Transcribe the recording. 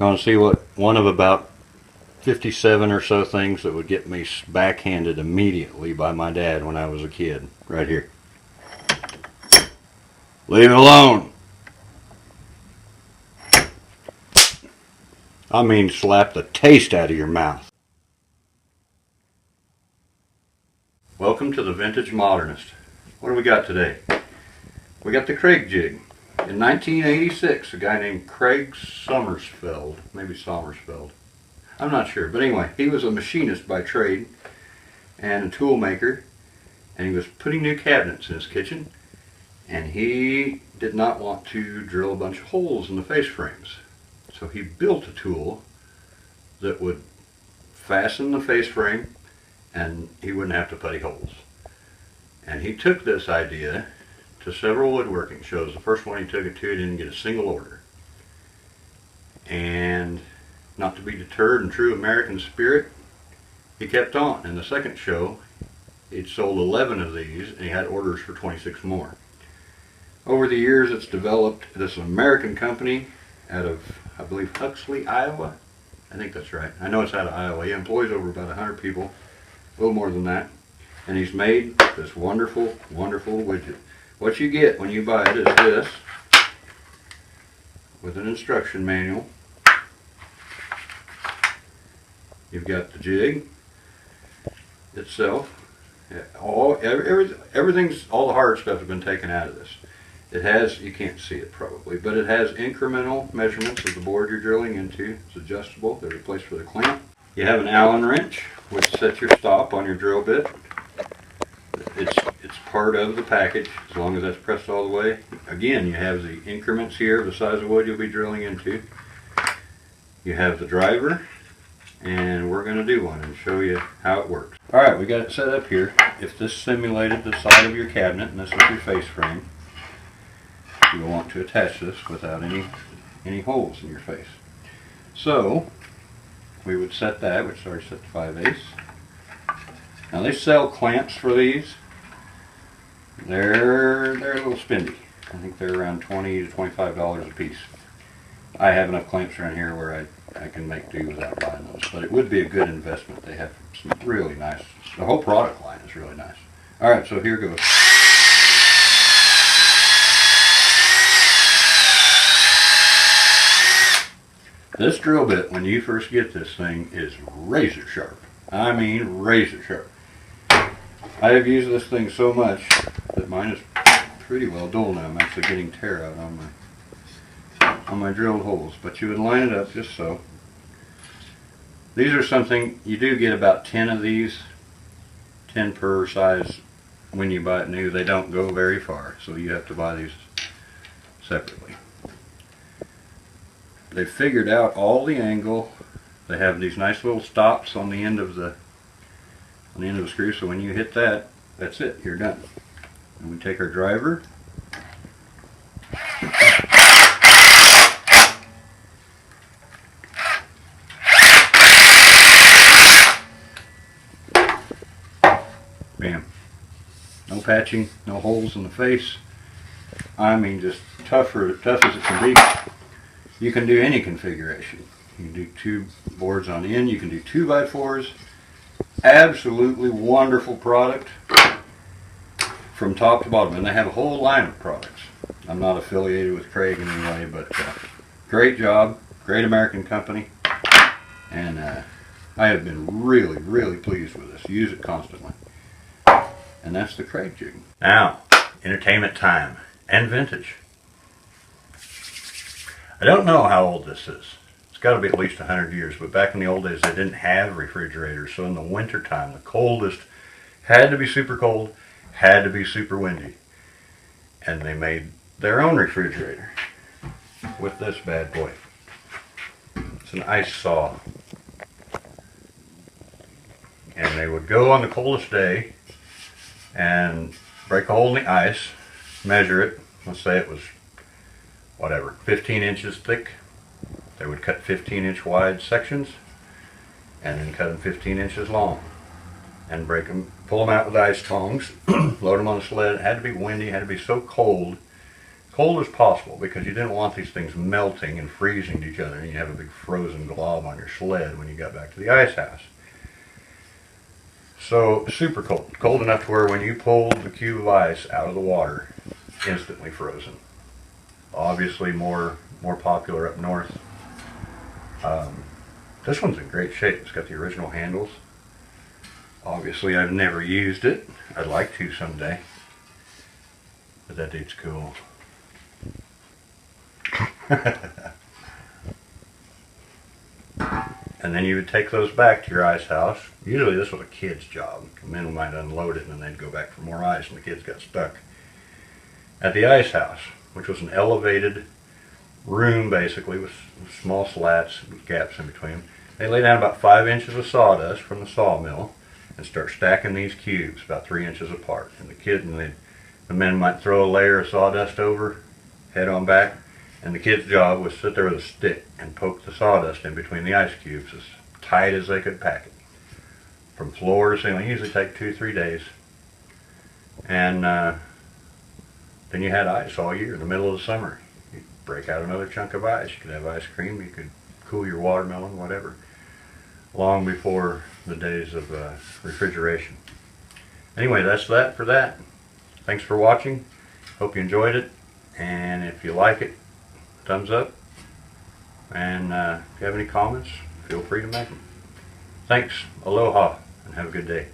Going to see what one of about 57 or so things that would get me backhanded immediately by my dad when I was a kid. Right here. Leave it alone. I mean, slap the taste out of your mouth. Welcome to the Vintage Modernist. What do we got today? We got the KREIG jig. In 1986, a guy named Craig Sommersfeld, maybe Sommersfeld, I'm not sure, but anyway, he was a machinist by trade and a tool maker, and he was putting new cabinets in his kitchen, and he did not want to drill a bunch of holes in the face frames. So he built a tool that would fasten the face frame and he wouldn't have to putty holes. And he took this idea to several woodworking shows. The first one he took it to, he didn't get a single order. And not to be deterred in true American spirit, he kept on. In the second show, he'd sold 11 of these and he had orders for 26 more. Over the years, it's developed. This is an American company out of, I believe, Huxley, Iowa. I think that's right. I know it's out of Iowa. He employs over about 100 people, a little more than that. And he's made this wonderful, wonderful widget. What you get when you buy it is this, with an instruction manual. You've got the jig itself. Everything's, all the hard stuff has been taken out of this. It has, you can't see it probably, but it has incremental measurements of the board you're drilling into. It's adjustable. There's a place for the clamp. You have an Allen wrench, which sets your stop on your drill bit. It's part of the package, as long as that's pressed all the way. Again, you have the increments here, the size of wood you'll be drilling into. You have the driver, and we're going to do one and show you how it works. Alright, we got it set up here. If this simulated the side of your cabinet, and this is your face frame, you'll want to attach this without any holes in your face. So, we would set that, which is already set to 5/8. Now they sell clamps for these. They're a little spendy. I think they're around $20 to $25 a piece. I have enough clamps around here where I can make do without buying those, but it would be a good investment. They have some really nice, the whole product line is really nice. Alright, so here goes. This drill bit, when you first get this thing, is razor sharp. I mean razor sharp. I have used this thing so much that mine is pretty well dull now. I'm actually getting tear out on my drilled holes. But you would line it up just so. These are something, you do get about 10 of these, 10 per size when you buy it new. They don't go very far, so you have to buy these separately. They figured out all the angle. They have these nice little stops on the end of the screw, so when you hit that, that's it, you're done. And we take our driver, bam. No patching, no holes in the face. I mean, just tough as it can be. You can do any configuration. You can do 2 boards on end. You can do 2x4s. Absolutely wonderful product from top to bottom. And they have a whole line of products. I'm not affiliated with KREIG in any way, but great job. Great American company. And I have been really, really pleased with this. Use it constantly. And that's the KREIG jig. Now, entertainment time and vintage. I don't know how old this is. It's got to be at least 100 years, but back in the old days they didn't have refrigerators, so in the winter time, the coldest had to be super cold, had to be super windy. And they made their own refrigerator with this bad boy. It's an ice saw. And they would go on the coldest day and break a hole in the ice, measure it, let's say it was whatever, 15 inches thick. They would cut 15-inch wide sections and then cut them 15 inches long and break them, pull them out with ice tongs, load them on a sled. It had to be windy, it had to be so cold cold as possible, because you didn't want these things melting and freezing to each other and you have a big frozen glob on your sled when you got back to the ice house. So super cold, cold enough to where when you pulled the cube of ice out of the water, instantly frozen. Obviously more popular up north. This one's in great shape. It's got the original handles. Obviously I've never used it. I'd like to someday. But that dude's cool. And then you would take those back to your ice house. Usually this was a kid's job. The men might unload it and then they'd go back for more ice and the kids got stuck. At the ice house, which was an elevated room basically with small slats with gaps in between, they lay down about 5 inches of sawdust from the sawmill and start stacking these cubes about 3 inches apart. And the men might throw a layer of sawdust over, head on back, and the kid's job was to sit there with a stick and poke the sawdust in between the ice cubes as tight as they could pack it. From floor to ceiling, usually take 2-3 days. And then you had ice all year in the middle of the summer. You'd break out another chunk of ice. You could have ice cream, you could cool your watermelon, whatever. Long before the days of refrigeration. Anyway, that's that for that. Thanks for watching. Hope you enjoyed it. And if you like it, thumbs up. And if you have any comments, feel free to make them. Thanks. Aloha, and have a good day.